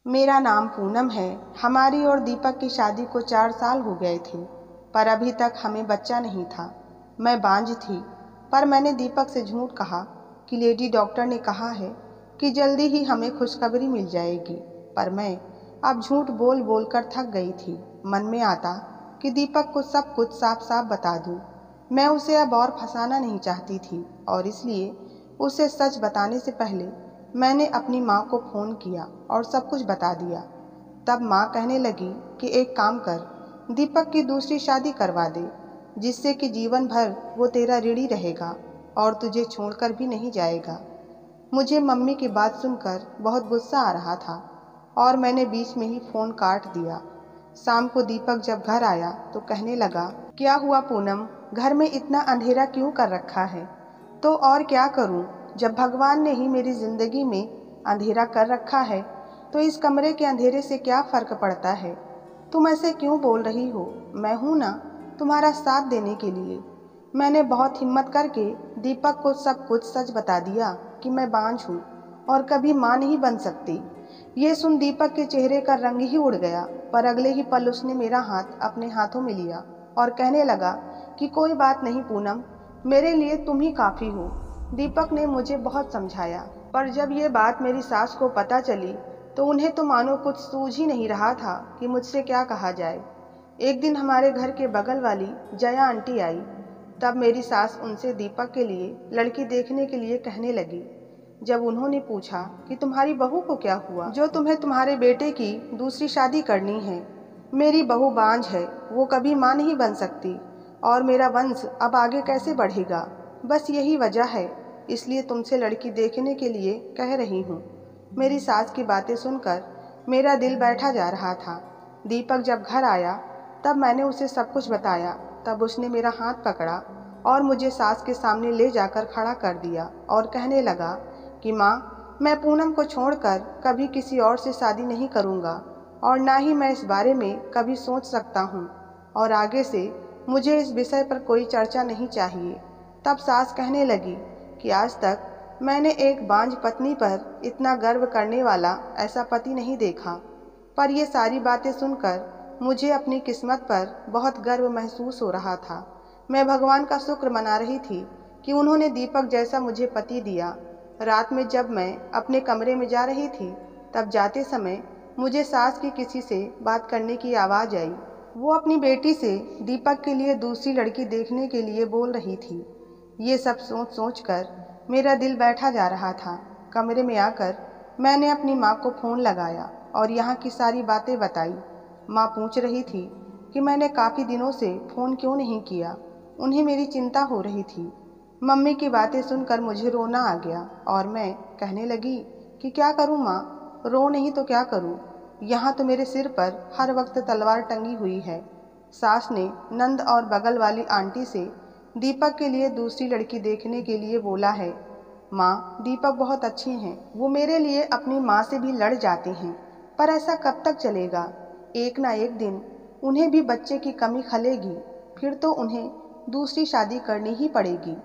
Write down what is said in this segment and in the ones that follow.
मेरा नाम पूनम है। हमारी और दीपक की शादी को 4 साल हो गए थे, पर अभी तक हमें बच्चा नहीं था। मैं बांझ थी, पर मैंने दीपक से झूठ कहा कि लेडी डॉक्टर ने कहा है कि जल्दी ही हमें खुशखबरी मिल जाएगी। पर मैं अब झूठ बोल बोल कर थक गई थी। मन में आता कि दीपक को सब कुछ साफ साफ बता दूं। मैं उसे अब और फंसाना नहीं चाहती थी और इसलिए उसे सच बताने से पहले मैंने अपनी माँ को फ़ोन किया और सब कुछ बता दिया। तब माँ कहने लगी कि एक काम कर, दीपक की दूसरी शादी करवा दे, जिससे कि जीवन भर वो तेरा ऋणी रहेगा और तुझे छोड़कर भी नहीं जाएगा। मुझे मम्मी की बात सुनकर बहुत गुस्सा आ रहा था और मैंने बीच में ही फ़ोन काट दिया। शाम को दीपक जब घर आया तो कहने लगा, क्या हुआ पूनम, घर में इतना अंधेरा क्यों कर रखा है? तो और क्या करूं, जब भगवान ने ही मेरी ज़िंदगी में अंधेरा कर रखा है तो इस कमरे के अंधेरे से क्या फ़र्क पड़ता है? तुम ऐसे क्यों बोल रही हो? मैं हूं ना तुम्हारा साथ देने के लिए। मैंने बहुत हिम्मत करके दीपक को सब कुछ सच बता दिया कि मैं बांझ हूँ और कभी माँ नहीं बन सकती। ये सुन दीपक के चेहरे का रंग ही उड़ गया, पर अगले ही पल उसने मेरा हाथ अपने हाथों में लिया और कहने लगा कि कोई बात नहीं पूनम, मेरे लिए तुम ही काफ़ी हो। दीपक ने मुझे बहुत समझाया, पर जब ये बात मेरी सास को पता चली तो उन्हें तो मानो कुछ सूझ ही नहीं रहा था कि मुझसे क्या कहा जाए। एक दिन हमारे घर के बगल वाली जया आंटी आई। तब मेरी सास उनसे दीपक के लिए लड़की देखने के लिए कहने लगी। जब उन्होंने पूछा कि तुम्हारी बहू को क्या हुआ जो तुम्हें तुम्हारे बेटे की दूसरी शादी करनी है? मेरी बहू बांझ है, वो कभी माँ नहीं बन सकती और मेरा वंश अब आगे कैसे बढ़ेगा? बस यही वजह है, इसलिए तुमसे लड़की देखने के लिए कह रही हूँ। मेरी सास की बातें सुनकर मेरा दिल बैठा जा रहा था। दीपक जब घर आया तब मैंने उसे सब कुछ बताया। तब उसने मेरा हाथ पकड़ा और मुझे सास के सामने ले जाकर खड़ा कर दिया और कहने लगा कि माँ, मैं पूनम को छोड़कर कभी किसी और से शादी नहीं करूँगा और ना ही मैं इस बारे में कभी सोच सकता हूँ और आगे से मुझे इस विषय पर कोई चर्चा नहीं चाहिए। तब सास कहने लगी कि आज तक मैंने एक बांझ पत्नी पर इतना गर्व करने वाला ऐसा पति नहीं देखा। पर ये सारी बातें सुनकर मुझे अपनी किस्मत पर बहुत गर्व महसूस हो रहा था। मैं भगवान का शुक्र मना रही थी कि उन्होंने दीपक जैसा मुझे पति दिया। रात में जब मैं अपने कमरे में जा रही थी तब जाते समय मुझे सास की किसी से बात करने की आवाज़ आई। वो अपनी बेटी से दीपक के लिए दूसरी लड़की देखने के लिए बोल रही थी। ये सब सोच सोच कर मेरा दिल बैठा जा रहा था। कमरे में आकर मैंने अपनी माँ को फ़ोन लगाया और यहाँ की सारी बातें बताई। माँ पूछ रही थी कि मैंने काफ़ी दिनों से फ़ोन क्यों नहीं किया। उन्हें मेरी चिंता हो रही थी। मम्मी की बातें सुनकर मुझे रोना आ गया और मैं कहने लगी कि क्या करूँ माँ, रो नहीं तो क्या करूँ, यहाँ तो मेरे सिर पर हर वक्त तलवार टंगी हुई है। सास ने नंद और बगल वाली आंटी से दीपक के लिए दूसरी लड़की देखने के लिए बोला है। माँ, दीपक बहुत अच्छे हैं, वो मेरे लिए अपनी माँ से भी लड़ जाते हैं, पर ऐसा कब तक चलेगा? एक ना एक दिन उन्हें भी बच्चे की कमी खलेगी, फिर तो उन्हें दूसरी शादी करनी ही पड़ेगी।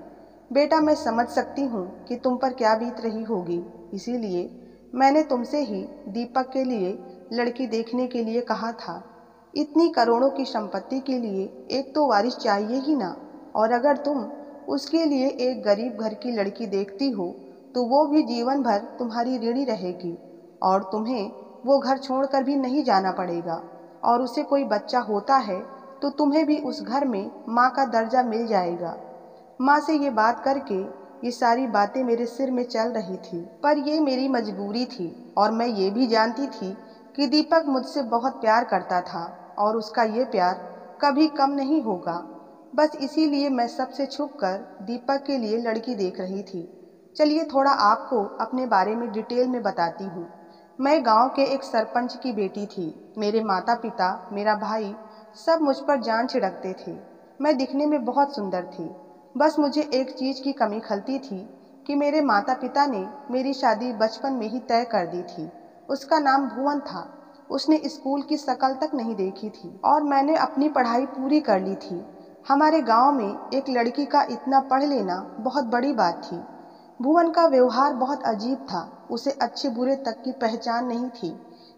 बेटा, मैं समझ सकती हूँ कि तुम पर क्या बीत रही होगी, इसीलिए मैंने तुमसे ही दीपक के लिए लड़की देखने के लिए कहा था। इतनी करोड़ों की संपत्ति के लिए एक तो वारिस चाहिए ही ना, और अगर तुम उसके लिए एक गरीब घर की लड़की देखती हो तो वो भी जीवन भर तुम्हारी ऋणी रहेगी और तुम्हें वो घर छोड़कर भी नहीं जाना पड़ेगा। और उसे कोई बच्चा होता है तो तुम्हें भी उस घर में माँ का दर्जा मिल जाएगा। माँ से ये बात करके ये सारी बातें मेरे सिर में चल रही थी, पर ये मेरी मजबूरी थी और मैं ये भी जानती थी कि दीपक मुझसे बहुत प्यार करता था और उसका ये प्यार कभी कम नहीं होगा। बस इसीलिए मैं सबसे छुपकर दीपक के लिए लड़की देख रही थी। चलिए थोड़ा आपको अपने बारे में डिटेल में बताती हूँ। मैं गांव के एक सरपंच की बेटी थी। मेरे माता पिता, मेरा भाई सब मुझ पर जान छिड़कते थे। मैं दिखने में बहुत सुंदर थी। बस मुझे एक चीज़ की कमी खलती थी कि मेरे माता पिता ने मेरी शादी बचपन में ही तय कर दी थी। उसका नाम भुवन था। उसने स्कूल की शक्ल तक नहीं देखी थी और मैंने अपनी पढ़ाई पूरी कर ली थी। हमारे गांव में एक लड़की का इतना पढ़ लेना बहुत बड़ी बात थी। भुवन का व्यवहार बहुत अजीब था। उसे अच्छे बुरे तक की पहचान नहीं थी।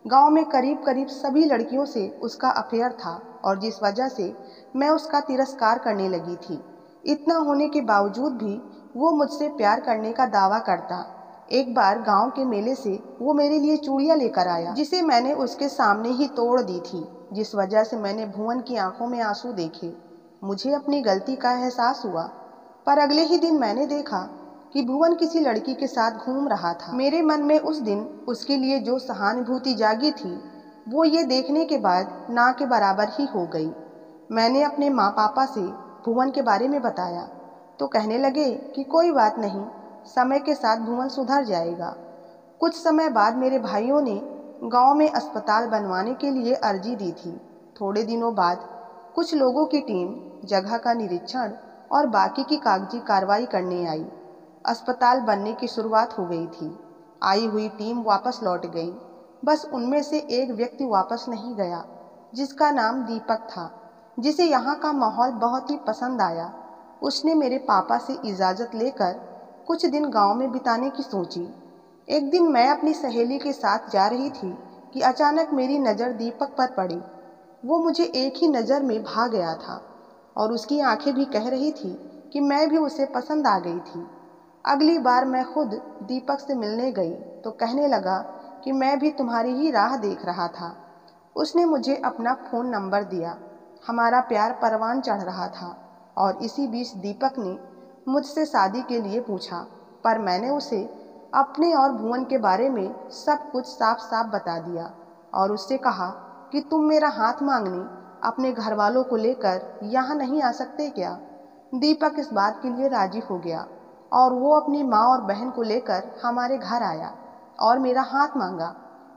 गांव में करीब करीब सभी लड़कियों से उसका अफेयर था और जिस वजह से मैं उसका तिरस्कार करने लगी थी। इतना होने के बावजूद भी वो मुझसे प्यार करने का दावा करता। एक बार गांव के मेले से वो मेरे लिए चूड़ियां लेकर आया, जिसे मैंने उसके सामने ही तोड़ दी थी, जिस वजह से मैंने भुवन की आंखों में आंसू देखे। मुझे अपनी गलती का एहसास हुआ, पर अगले ही दिन मैंने देखा कि भुवन किसी लड़की के साथ घूम रहा था। मेरे मन में उस दिन उसके लिए जो सहानुभूति जागी थी, वो ये देखने के बाद ना के बराबर ही हो गई। मैंने अपने माँ पापा से भुवन के बारे में बताया तो कहने लगे कि कोई बात नहीं, समय के साथ भुवन सुधर जाएगा। कुछ समय बाद मेरे भाइयों ने गांव में अस्पताल बनवाने के लिए अर्जी दी थी। थोड़े दिनों बाद कुछ लोगों की टीम जगह का निरीक्षण और बाकी की कागजी कार्रवाई करने आई। अस्पताल बनने की शुरुआत हो गई थी। आई हुई टीम वापस लौट गई। बस उनमें से एक व्यक्ति वापस नहीं गया, जिसका नाम दीपक था, जिसे यहाँ का माहौल बहुत ही पसंद आया। उसने मेरे पापा से इजाज़त लेकर कुछ दिन गांव में बिताने की सोची। एक दिन मैं अपनी सहेली के साथ जा रही थी कि अचानक मेरी नज़र दीपक पर पड़ी। वो मुझे एक ही नज़र में भा गया था और उसकी आंखें भी कह रही थी कि मैं भी उसे पसंद आ गई थी। अगली बार मैं खुद दीपक से मिलने गई तो कहने लगा कि मैं भी तुम्हारी ही राह देख रहा था। उसने मुझे अपना फ़ोन नंबर दिया। हमारा प्यार परवान चढ़ रहा था और इसी बीच दीपक ने मुझसे शादी के लिए पूछा, पर मैंने उसे अपने और भुवन के बारे में सब कुछ साफ साफ बता दिया और उससे कहा कि तुम मेरा हाथ मांगने अपने घर वालों को लेकर यहाँ नहीं आ सकते क्या। दीपक इस बात के लिए राजी हो गया और वो अपनी माँ और बहन को लेकर हमारे घर आया और मेरा हाथ मांगा,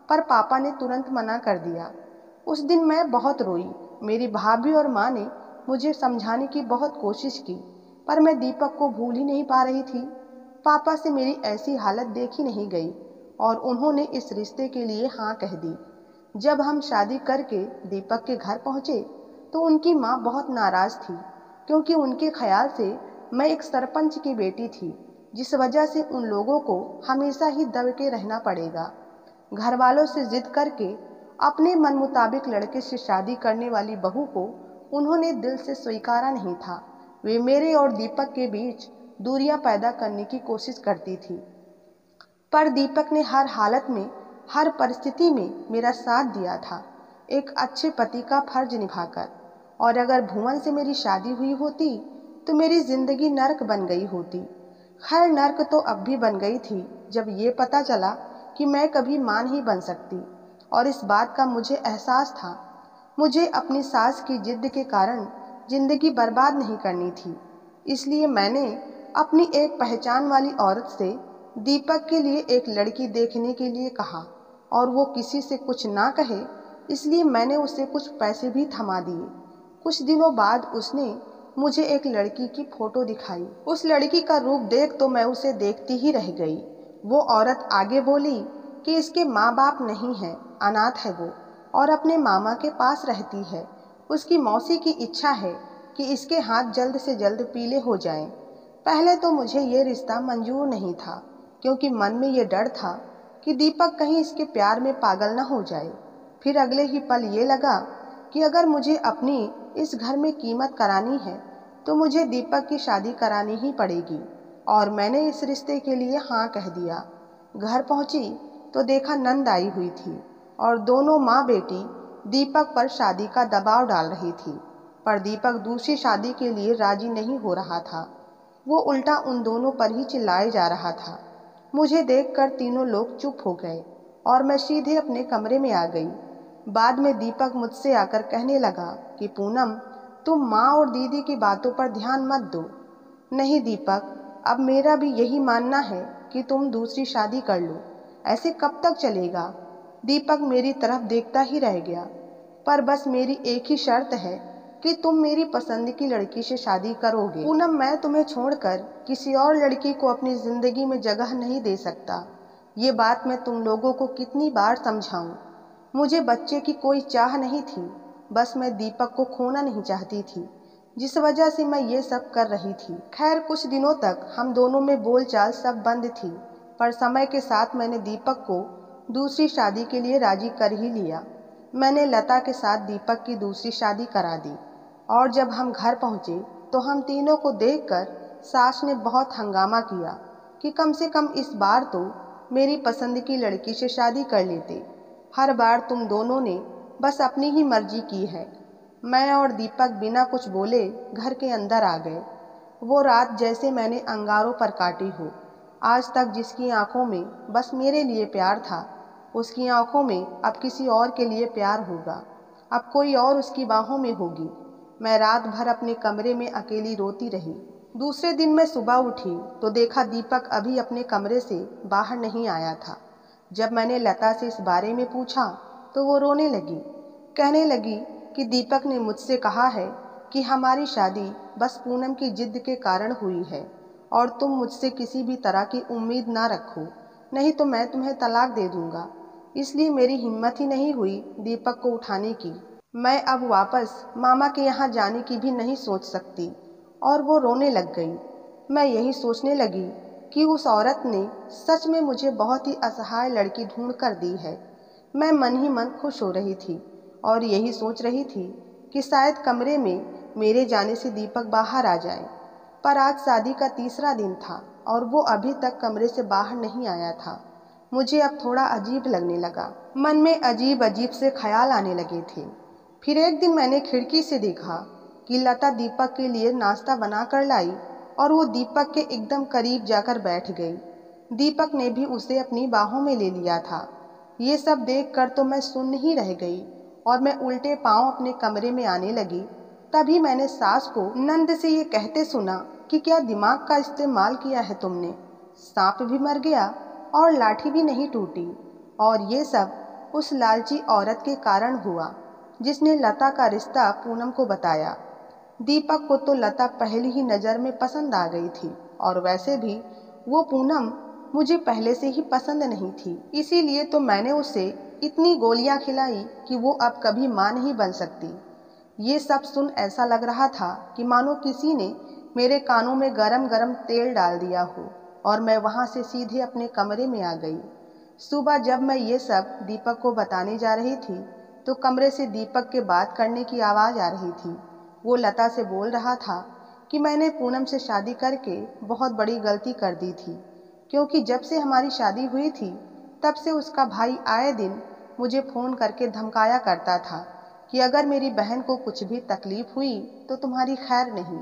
पर पापा ने तुरंत मना कर दिया। उस दिन मैं बहुत रोई। मेरी भाभी और माँ ने मुझे समझाने की बहुत कोशिश की, पर मैं दीपक को भूल ही नहीं पा रही थी। पापा से मेरी ऐसी हालत देखी नहीं गई और उन्होंने इस रिश्ते के लिए हाँ कह दी। जब हम शादी करके दीपक के घर पहुँचे तो उनकी माँ बहुत नाराज़ थी, क्योंकि उनके ख्याल से मैं एक सरपंच की बेटी थी, जिस वजह से उन लोगों को हमेशा ही दब के रहना पड़ेगा। घर वालों से जिद करके अपने मन मुताबिक लड़के से शादी करने वाली बहू को उन्होंने दिल से स्वीकारा नहीं था। वे मेरे और दीपक के बीच दूरियां पैदा करने की कोशिश करती थी, पर दीपक ने हर हालत में, हर परिस्थिति में मेरा साथ दिया था, एक अच्छे पति का फर्ज निभाकर। और अगर भुवन से मेरी शादी हुई होती तो मेरी जिंदगी नर्क बन गई होती। खैर, नर्क तो अब भी बन गई थी जब ये पता चला कि मैं कभी मां नहीं बन सकती, और इस बात का मुझे एहसास था। मुझे अपनी सास की जिद के कारण जिंदगी बर्बाद नहीं करनी थी। इसलिए मैंने अपनी एक पहचान वाली औरत से दीपक के लिए एक लड़की देखने के लिए कहा, और वो किसी से कुछ ना कहे इसलिए मैंने उसे कुछ पैसे भी थमा दिए। कुछ दिनों बाद उसने मुझे एक लड़की की फोटो दिखाई। उस लड़की का रूप देख तो मैं उसे देखती ही रह गई। वो औरत आगे बोली कि इसके माँ बाप नहीं हैं, अनाथ है वो, और अपने मामा के पास रहती है। उसकी मौसी की इच्छा है कि इसके हाथ जल्द से जल्द पीले हो जाएं। पहले तो मुझे ये रिश्ता मंजूर नहीं था, क्योंकि मन में ये डर था कि दीपक कहीं इसके प्यार में पागल न हो जाए। फिर अगले ही पल ये लगा कि अगर मुझे अपनी इस घर में कीमत करानी है तो मुझे दीपक की शादी करानी ही पड़ेगी, और मैंने इस रिश्ते के लिए हाँ कह दिया। घर पहुंची तो देखा नंद आई हुई थी और दोनों माँ बेटी दीपक पर शादी का दबाव डाल रही थी, पर दीपक दूसरी शादी के लिए राजी नहीं हो रहा था। वो उल्टा उन दोनों पर ही चिल्लाए जा रहा था। मुझे देखकर तीनों लोग चुप हो गए और मैं सीधे अपने कमरे में आ गई। बाद में दीपक मुझसे आकर कहने लगा कि पूनम, तुम माँ और दीदी की बातों पर ध्यान मत दो। नहीं दीपक, अब मेरा भी यही मानना है कि तुम दूसरी शादी कर लो। ऐसे कब तक चलेगा? दीपक मेरी तरफ देखता ही रह गया। पर बस मेरी एक ही शर्त है कि तुम मेरी पसंद की लड़की से शादी करोगे। पूनम, मैं तुम्हें छोड़कर किसी और लड़की को अपनी जिंदगी में जगह नहीं दे सकता। ये बात मैं तुम लोगों को कितनी बार समझाऊं। मुझे बच्चे की कोई चाह नहीं थी, बस मैं दीपक को खोना नहीं चाहती थी, जिस वजह से मैं ये सब कर रही थी। खैर, कुछ दिनों तक हम दोनों में बोलचाल सब बंद थी, पर समय के साथ मैंने दीपक को दूसरी शादी के लिए राजी कर ही लिया। मैंने लता के साथ दीपक की दूसरी शादी करा दी और जब हम घर पहुँचे तो हम तीनों को देखकर सास ने बहुत हंगामा किया कि कम से कम इस बार तो मेरी पसंद की लड़की से शादी कर लेते। हर बार तुम दोनों ने बस अपनी ही मर्जी की है। मैं और दीपक बिना कुछ बोले घर के अंदर आ गए। वो रात जैसे मैंने अंगारों पर काटी हो। आज तक जिसकी आंखों में बस मेरे लिए प्यार था, उसकी आंखों में अब किसी और के लिए प्यार होगा। अब कोई और उसकी बाहों में होगी। मैं रात भर अपने कमरे में अकेली रोती रही। दूसरे दिन मैं सुबह उठी तो देखा दीपक अभी अपने कमरे से बाहर नहीं आया था। जब मैंने लता से इस बारे में पूछा तो वो रोने लगी। कहने लगी कि दीपक ने मुझसे कहा है कि हमारी शादी बस पूनम की जिद के कारण हुई है और तुम मुझसे किसी भी तरह की उम्मीद ना रखो, नहीं तो मैं तुम्हें तलाक दे दूंगा। इसलिए मेरी हिम्मत ही नहीं हुई दीपक को उठाने की। मैं अब वापस मामा के यहाँ जाने की भी नहीं सोच सकती। और वो रोने लग गई। मैं यही सोचने लगी कि उस औरत ने सच में मुझे बहुत ही असहाय लड़की ढूंढ कर दी है। मैं मन ही मन खुश हो रही थी और यही सोच रही थी कि शायद कमरे में मेरे जाने से दीपक बाहर आ जाए। पर आज शादी का तीसरा दिन था और वो अभी तक कमरे से बाहर नहीं आया था। मुझे अब थोड़ा अजीब लगने लगा। मन में अजीब अजीब से ख्याल आने लगे थे। फिर एक दिन मैंने खिड़की से देखा कि लता दीपक के लिए नाश्ता बना कर लाई और वो दीपक के एकदम करीब जाकर बैठ गई। दीपक ने भी उसे अपनी बाहों में ले लिया था। ये सब देखकर तो मैं सुन्न ही रह गई और मैं उल्टे पांव अपने कमरे में आने लगी। तभी मैंने सास को नंद से ये कहते सुना कि क्या दिमाग का इस्तेमाल किया है तुमने? सांप भी मर गया और लाठी भी नहीं टूटी। और ये सब उस लालची औरत के कारण हुआ जिसने लता का रिश्ता पूनम को बताया। दीपक को तो लता पहली ही नज़र में पसंद आ गई थी और वैसे भी वो पूनम मुझे पहले से ही पसंद नहीं थी। इसीलिए तो मैंने उसे इतनी गोलियां खिलाई कि वो अब कभी मां नहीं बन सकती। ये सब सुन ऐसा लग रहा था कि मानो किसी ने मेरे कानों में गरम गरम तेल डाल दिया हो और मैं वहां से सीधे अपने कमरे में आ गई। सुबह जब मैं ये सब दीपक को बताने जा रही थी तो कमरे से दीपक के बात करने की आवाज़ आ रही थी। वो लता से बोल रहा था कि मैंने पूनम से शादी करके बहुत बड़ी गलती कर दी थी, क्योंकि जब से हमारी शादी हुई थी तब से उसका भाई आए दिन मुझे फ़ोन करके धमकाया करता था कि अगर मेरी बहन को कुछ भी तकलीफ़ हुई तो तुम्हारी खैर नहीं।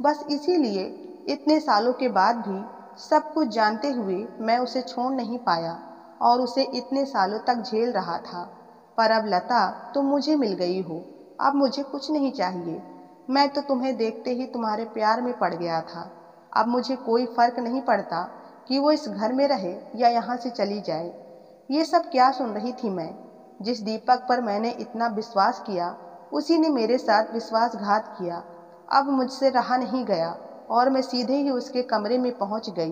बस इसीलिए इतने सालों के बाद भी सब कुछ जानते हुए मैं उसे छोड़ नहीं पाया और उसे इतने सालों तक झेल रहा था। पर अब लता तुम मुझे मिल गई हो, अब मुझे कुछ नहीं चाहिए। मैं तो तुम्हें देखते ही तुम्हारे प्यार में पड़ गया था। अब मुझे कोई फ़र्क नहीं पड़ता कि वो इस घर में रहे या यहाँ से चली जाए। ये सब क्या सुन रही थी मैं? जिस दीपक पर मैंने इतना विश्वास किया उसी ने मेरे साथ विश्वासघात किया। अब मुझसे रहा नहीं गया और मैं सीधे ही उसके कमरे में पहुंच गई।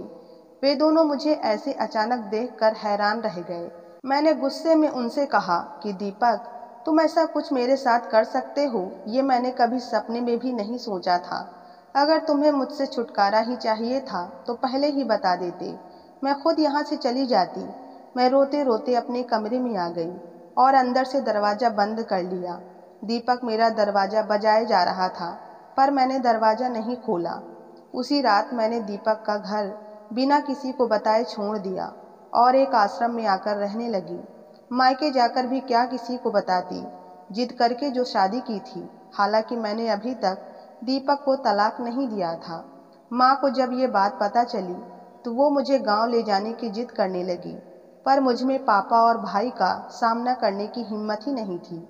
वे दोनों मुझे ऐसे अचानक देखकर हैरान रह गए। मैंने गुस्से में उनसे कहा कि दीपक, तुम ऐसा कुछ मेरे साथ कर सकते हो ये मैंने कभी सपने में भी नहीं सोचा था। अगर तुम्हें मुझसे छुटकारा ही चाहिए था तो पहले ही बता देते, मैं खुद यहाँ से चली जाती। मैं रोते रोते अपने कमरे में आ गई और अंदर से दरवाज़ा बंद कर लिया। दीपक मेरा दरवाज़ा बजाए जा रहा था पर मैंने दरवाज़ा नहीं खोला। उसी रात मैंने दीपक का घर बिना किसी को बताए छोड़ दिया और एक आश्रम में आकर रहने लगी। मायके जाकर भी क्या किसी को बताती, जिद करके जो शादी की थी। हालांकि मैंने अभी तक दीपक को तलाक नहीं दिया था। माँ को जब ये बात पता चली तो वो मुझे गांव ले जाने की जिद करने लगी, पर मुझ में पापा और भाई का सामना करने की हिम्मत ही नहीं थी।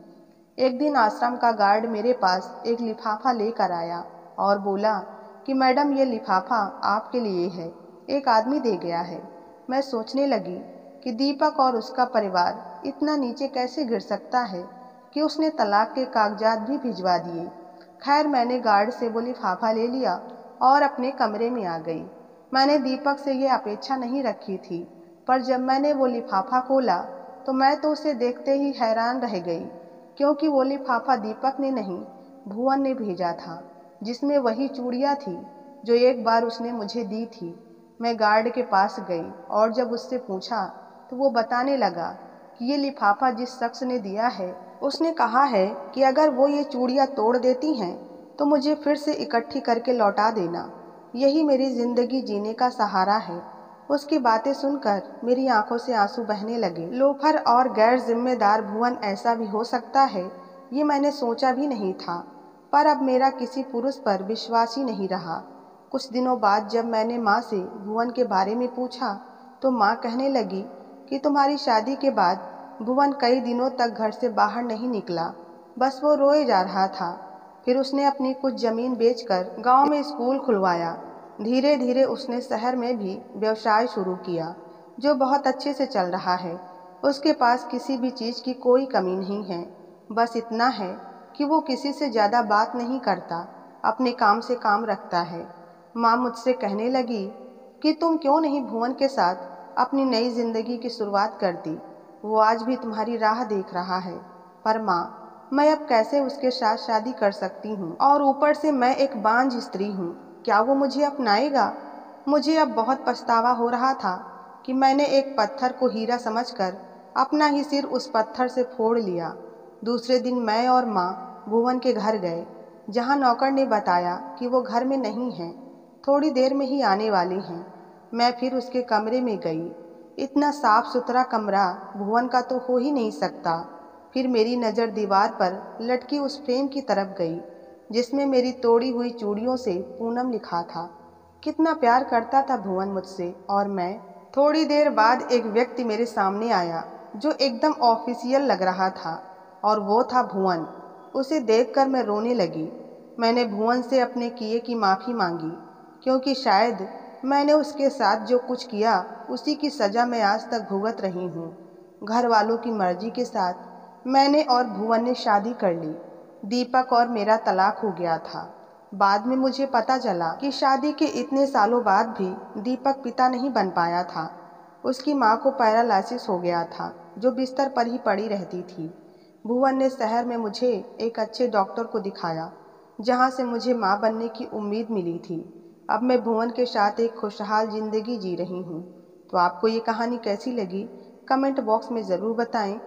एक दिन आश्रम का गार्ड मेरे पास एक लिफाफा लेकर आया और बोला कि मैडम ये लिफाफा आपके लिए है, एक आदमी दे गया है। मैं सोचने लगी कि दीपक और उसका परिवार इतना नीचे कैसे गिर सकता है कि उसने तलाक के कागजात भी भिजवा दिए। खैर मैंने गार्ड से वो लिफाफा ले लिया और अपने कमरे में आ गई। मैंने दीपक से ये अपेक्षा नहीं रखी थी, पर जब मैंने वो लिफाफा खोला तो मैं तो उसे देखते ही हैरान रह गई, क्योंकि वो लिफाफा दीपक ने नहीं भुवन ने भेजा था, जिसमें वही चूड़ियाँ थी जो एक बार उसने मुझे दी थी। मैं गार्ड के पास गई और जब उससे पूछा तो वो बताने लगा कि ये लिफाफा जिस शख्स ने दिया है उसने कहा है कि अगर वो ये चूड़ियाँ तोड़ देती हैं तो मुझे फिर से इकट्ठी करके लौटा देना। यही मेरी ज़िंदगी जीने का सहारा है। उसकी बातें सुनकर मेरी आंखों से आंसू बहने लगे। लोफर और गैर जिम्मेदार भुवन ऐसा भी हो सकता है, ये मैंने सोचा भी नहीं था। पर अब मेरा किसी पुरुष पर विश्वास ही नहीं रहा। कुछ दिनों बाद जब मैंने माँ से भुवन के बारे में पूछा तो माँ कहने लगी कि तुम्हारी शादी के बाद भुवन कई दिनों तक घर से बाहर नहीं निकला, बस वो रोए जा रहा था। फिर उसने अपनी कुछ ज़मीन बेचकर गांव में स्कूल खुलवाया। धीरे धीरे उसने शहर में भी व्यवसाय शुरू किया जो बहुत अच्छे से चल रहा है। उसके पास किसी भी चीज़ की कोई कमी नहीं है। बस इतना है कि वो किसी से ज़्यादा बात नहीं करता, अपने काम से काम रखता है। माँ मुझसे कहने लगी कि तुम क्यों नहीं भुवन के साथ अपनी नई ज़िंदगी की शुरुआत करती, वो आज भी तुम्हारी राह देख रहा है। पर माँ, मैं अब कैसे उसके साथ शादी कर सकती हूँ, और ऊपर से मैं एक बांझ स्त्री हूँ। क्या वो मुझे अपनाएगा? मुझे अब बहुत पछतावा हो रहा था कि मैंने एक पत्थर को हीरा समझकर अपना ही सिर उस पत्थर से फोड़ लिया। दूसरे दिन मैं और माँ भुवन के घर गए, जहाँ नौकर ने बताया कि वो घर में नहीं हैं, थोड़ी देर में ही आने वाले हैं। मैं फिर उसके कमरे में गई। इतना साफ सुथरा कमरा भुवन का तो हो ही नहीं सकता। फिर मेरी नज़र दीवार पर लटकी उस फ्रेम की तरफ गई जिसमें मेरी तोड़ी हुई चूड़ियों से पूनम लिखा था। कितना प्यार करता था भुवन मुझसे और मैं। थोड़ी देर बाद एक व्यक्ति मेरे सामने आया जो एकदम ऑफिशियल लग रहा था, और वो था भुवन। उसे देखकर मैं रोने लगी। मैंने भुवन से अपने किए की माफ़ी मांगी, क्योंकि शायद मैंने उसके साथ जो कुछ किया उसी की सज़ा मैं आज तक भुगत रही हूँ। घर वालों की मर्जी के साथ मैंने और भुवन ने शादी कर ली। दीपक और मेरा तलाक हो गया था। बाद में मुझे पता चला कि शादी के इतने सालों बाद भी दीपक पिता नहीं बन पाया था। उसकी माँ को पैरालिसिस हो गया था, जो बिस्तर पर ही पड़ी रहती थी। भुवन ने शहर में मुझे एक अच्छे डॉक्टर को दिखाया, जहाँ से मुझे माँ बनने की उम्मीद मिली थी। अब मैं भुवन के साथ एक खुशहाल ज़िंदगी जी रही हूँ। तो आपको ये कहानी कैसी लगी, कमेंट बॉक्स में ज़रूर बताएं।